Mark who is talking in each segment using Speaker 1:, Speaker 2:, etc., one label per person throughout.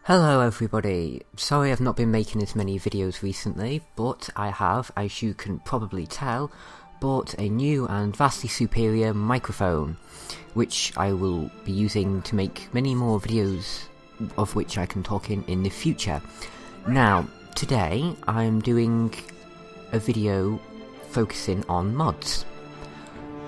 Speaker 1: Hello everybody, sorry I've not been making as many videos recently, but I have, as you can probably tell, bought a new and vastly superior microphone, which I will be using to make many more videos of which I can talk in the future. Now, today I'm doing a video focusing on mods,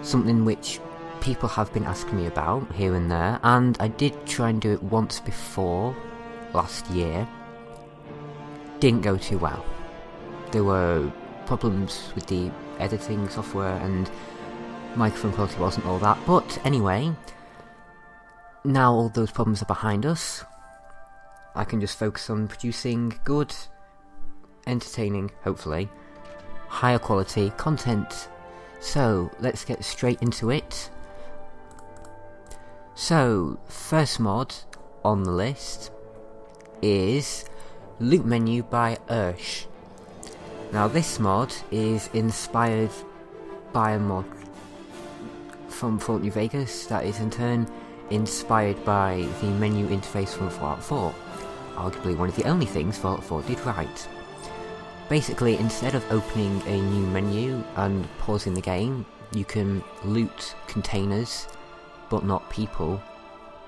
Speaker 1: something which people have been asking me about here and there, and I did try and do it once before, last year. Didn't go too well. There were problems with the editing software and microphone quality wasn't all that, but anyway, now all those problems are behind us. I can just focus on producing good, entertaining, hopefully, higher quality content. So, let's get straight into it. So, first mod on the list is Loot Menu by Ursh. Now this mod is inspired by a mod from Fallout New Vegas that is in turn inspired by the menu interface from Fallout 4. Arguably one of the only things Fallout 4 did right. Basically, instead of opening a new menu and pausing the game, you can loot containers, but not people.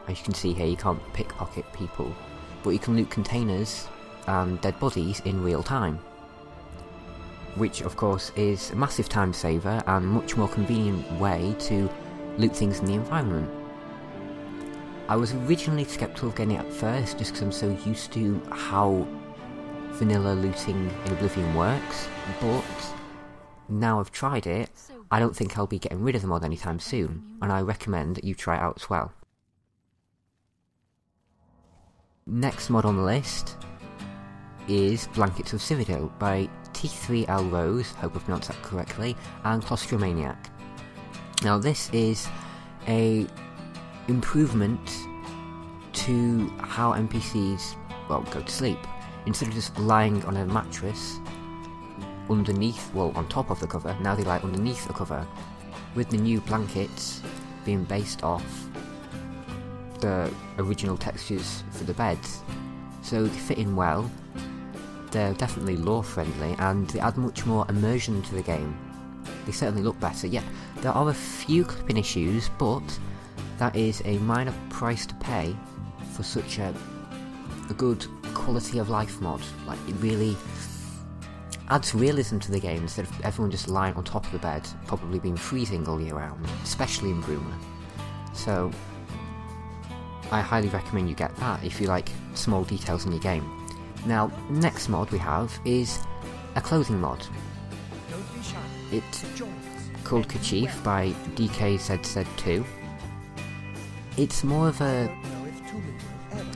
Speaker 1: As you can see here, you can't pickpocket people, but you can loot containers and dead bodies in real time, which of course is a massive time saver and much more convenient way to loot things in the environment. I was originally skeptical of getting it at first just because I'm so used to how vanilla looting in Oblivion works, but now I've tried it, I don't think I'll be getting rid of the mod anytime soon, and I recommend that you try it out as well. Next mod on the list is Blankets of Cyrodiil by T3L Rose, hope I pronounced that correctly, and Claustromaniac. Now this is a improvement to how NPCs, well, go to sleep. Instead of just lying on a mattress underneath, well, on top of the cover, now they lie underneath the cover, with the new blankets being based off the original textures for the beds, so they fit in well, they're definitely lore friendly, and they add much more immersion to the game. They certainly look better. Yeah, there are a few clipping issues, but that is a minor price to pay for such a good quality of life mod. Like, it really adds realism to the game instead of everyone just lying on top of the bed, probably being freezing all year round, especially in Bruma. So I highly recommend you get that if you like small details in your game. Now, next mod we have is a clothing mod. It's called Kerchief by DKZZ2. It's more of a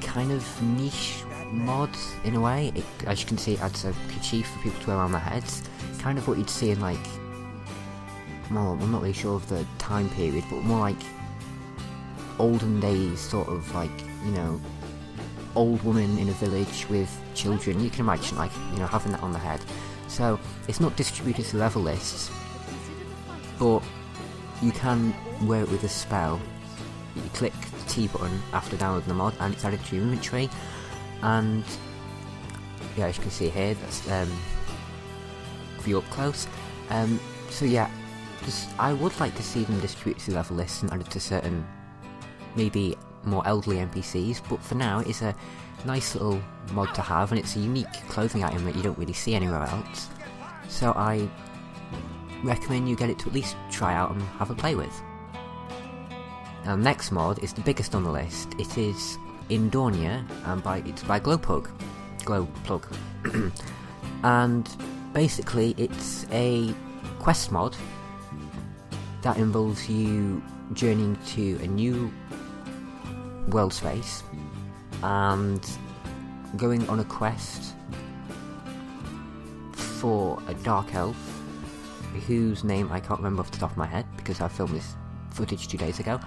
Speaker 1: kind of niche mod in a way. As you can see, it adds a kerchief for people to wear around their heads. Kind of what you'd see in, like, well, I'm not really sure of the time period, but more like olden days, sort of like, you know, old woman in a village with children. You can imagine, like, you know, having that on the head. So it's not distributed to level lists, but you can wear it with a spell. You click the T button after downloading the mod and it's added to your inventory, and yeah, as you can see here, that's view up close. So yeah, I would like to see them distributed to level lists and added to certain, maybe more elderly NPCs, but for now it's a nice little mod to have, and it's a unique clothing item that you don't really see anywhere else. So I recommend you get it to at least try out and have a play with. Now, next mod is the biggest on the list. It is in Daunia, and it's by Glowplug, and basically it's a quest mod that involves you journeying to a new world space and going on a quest for a dark elf whose name I can't remember off the top of my head because I filmed this footage 2 days ago.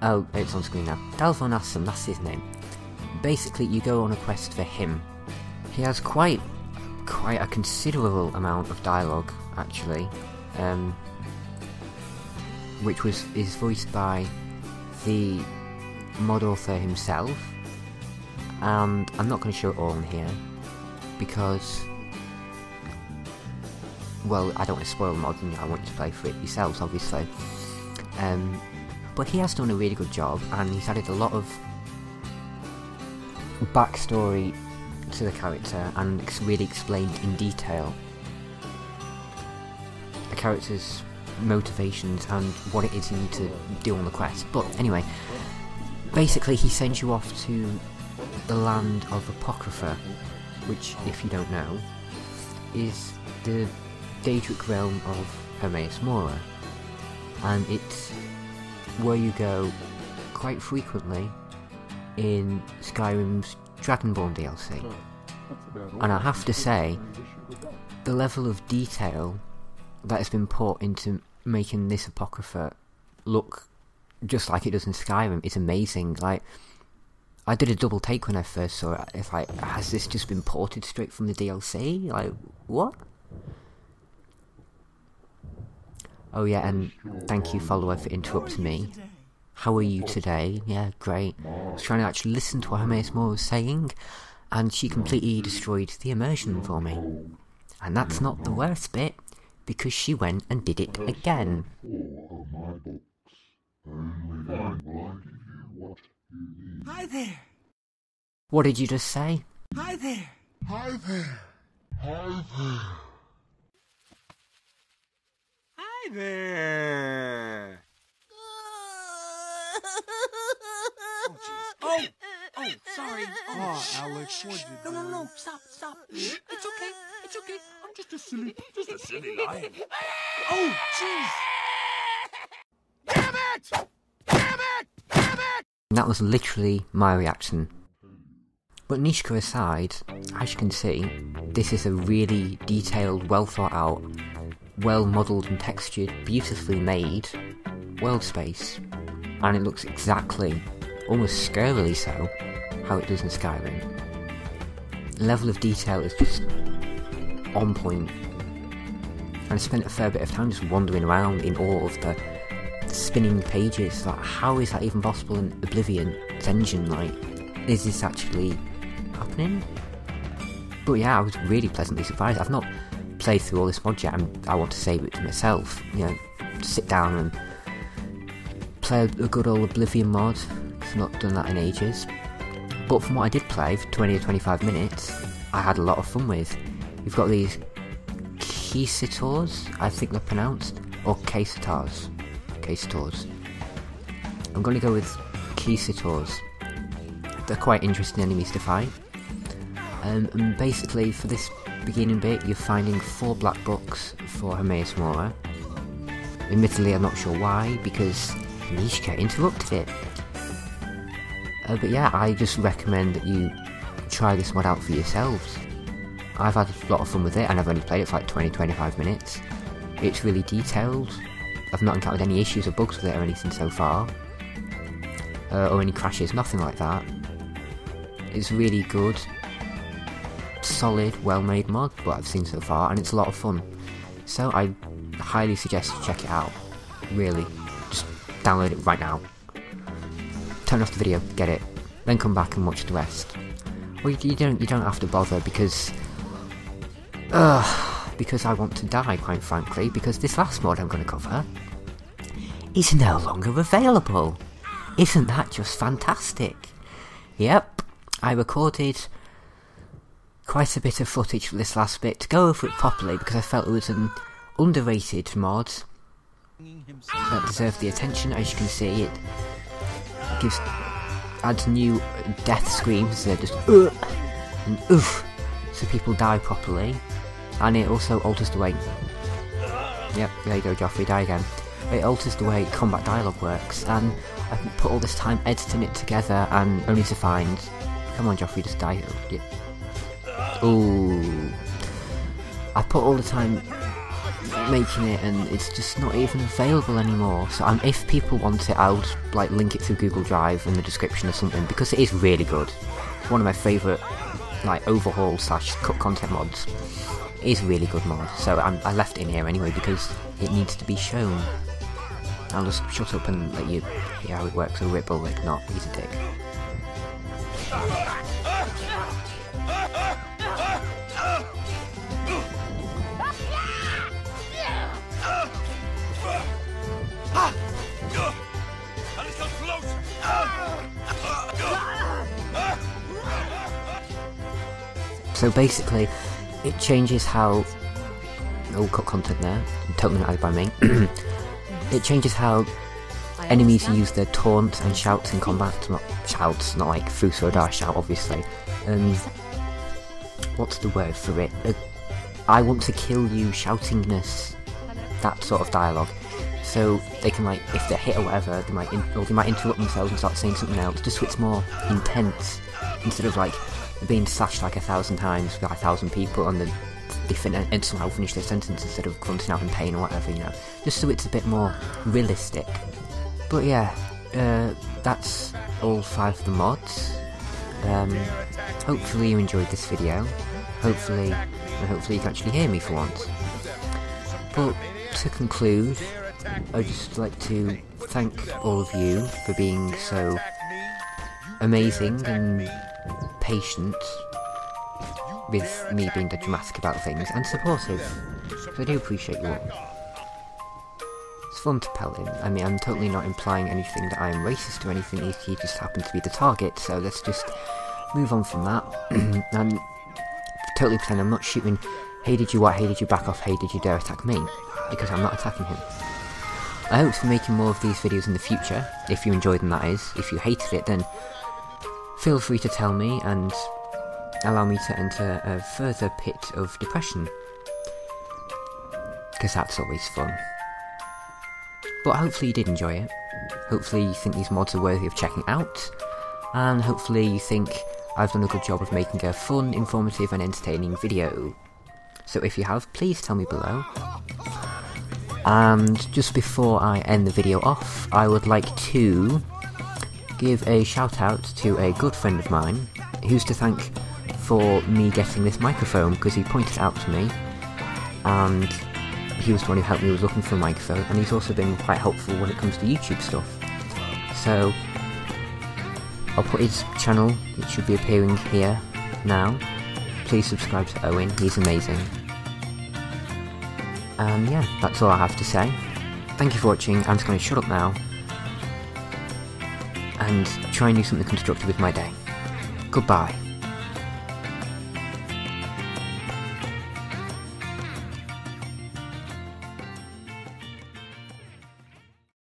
Speaker 1: Oh, it's on screen now. Dalvon Assam, that's his name. Basically, you go on a quest for him. He has quite a considerable amount of dialogue, actually, which is voiced by the mod author himself, and I'm not going to show it all in here, because, well, I don't want to spoil the mod, and I want you to play for it yourselves, obviously. But he has done a really good job, and he's added a lot of backstory to the character, and it's really explained in detail the character's motivations and what it is you need to do on the quest. But anyway, basically he sends you off to the land of Apocrypha, which, if you don't know, is the Daedric realm of Hermaeus Mora, and it's where you go quite frequently in Skyrim's Dragonborn DLC. And I have to say, the level of detail that has been put into making this Apocrypha look just like it does in Skyrim is amazing. Like, I did a double take when I first saw it. It's like, has this just been ported straight from the DLC? Like, what? Oh yeah, and thank you, follower, for interrupting me. How are you today? Yeah, great. I was trying to actually listen to what Hermaeus Mora was saying, and she completely destroyed the immersion for me. And that's not the worst bit, because she went and did it again.
Speaker 2: Hi there!
Speaker 1: What did you just say?
Speaker 2: Hi there!
Speaker 3: Hi there! Hi there!
Speaker 2: Hi there! Oh, jeez. Oh, sorry.
Speaker 3: Oh, Alex, what did you do?
Speaker 2: No, stop. It's okay. I'm just a silly lion. Oh, jeez. Damn it!
Speaker 1: And that was literally my reaction. But Nishka aside, as you can see, this is a really detailed, well thought out, well modelled and textured, beautifully made world space. And it looks exactly, almost scarily so, how it does in Skyrim. The level of detail is just on point. And I spent a fair bit of time just wandering around in awe of the spinning pages. Like, how is that even possible in Oblivion's engine? Like, is this actually happening? But yeah, I was really pleasantly surprised. I've not played through all this mod yet, and I want to save it to myself. You know, sit down and play a good old Oblivion mod. I've not done that in ages. But from what I did play for 20 or 25 minutes, I had a lot of fun with. You've got these Keysitors, I think they're pronounced, or Keysitars. I'm going to go with Keysitors. They're quite interesting enemies to fight. And basically, for this beginning bit, you're finding 4 black books for Hermaeus Mora. Admittedly, I'm not sure why, because Nishka interrupted it. But yeah, I just recommend that you try this mod out for yourselves. I've had a lot of fun with it, and I've only played it for like 20-25 minutes. It's really detailed. I've not encountered any issues or bugs with it or anything so far. Or any crashes, nothing like that. It's really good, solid, well-made mod, what I've seen so far, and it's a lot of fun. So I highly suggest you check it out. Really, just download it right now. Turn off the video, get it, then come back and watch the rest. Well, you don't have to bother, because I want to die, quite frankly, because this last mod I'm going to cover is no longer available. Isn't that just fantastic? Yep, I recorded quite a bit of footage for this last bit to go over it properly, because I felt it was an underrated mod that deserved the attention. As you can see, it adds new death screams, they're just and oof, so people die properly, and it also alters the way, yep, there you go Joffrey, die again. It alters the way combat dialogue works, and I put all this time editing it together, and only to find, come on Joffrey, just die. Ooh, I put all the time making it, and it's just not even available anymore. So if people want it, I would like link it through Google Drive in the description or something, because it is really good. It's one of my favourite like overhaul / cut content mods. It is a really good mod, so I left it in here anyway because it needs to be shown. I'll just shut up and let you hear how it works. A ripple, like not, he's a dick. So basically, it changes how... Oh, cut content there. Totally not added by me. It changes how enemies use their taunts and shouts in combat. Not shouts, not like Fuso or Dar shout, obviously. What's the word for it? I want to kill you, shoutingness. That sort of dialogue. So they can, like, if they're hit or whatever, they might interrupt themselves and start saying something else, just so it's more intense, instead of like being slashed like 1,000 times by 1,000 people and they somehow finish their sentence instead of grunting out in pain or whatever, you know, just so it's a bit more realistic. But yeah, that's all 5 of the mods. Hopefully you enjoyed this video. Hopefully you can actually hear me for once. But to conclude, I'd just like to thank all of you for being so amazing and patient with me being dramatic about things, and supportive, so I do appreciate you all. It's fun to pelt in. I mean, I'm totally not implying anything that I am racist or anything, he just happened to be the target, so let's just move on from that, and totally pretend I'm not shooting, hey did you what, hey did you back off, hey did you dare attack me, because I'm not attacking him. I hope to be making more of these videos in the future, if you enjoyed them that is. If you hated it, then feel free to tell me and allow me to enter a further pit of depression, because that's always fun. But hopefully you did enjoy it, hopefully you think these mods are worthy of checking out, and hopefully you think I've done a good job of making a fun, informative and entertaining video. So if you have, please tell me below. And just before I end the video off, I would like to give a shout out to a good friend of mine, who's to thank for me getting this microphone, because he pointed it out to me, and he was the one who helped me with looking for a microphone, and he's also been quite helpful when it comes to YouTube stuff. So I'll put his channel, it should be appearing here now. Please subscribe to Owen, he's amazing. And yeah, that's all I have to say. Thank you for watching, I'm just going to shut up now and try and do something constructive with my day. Goodbye.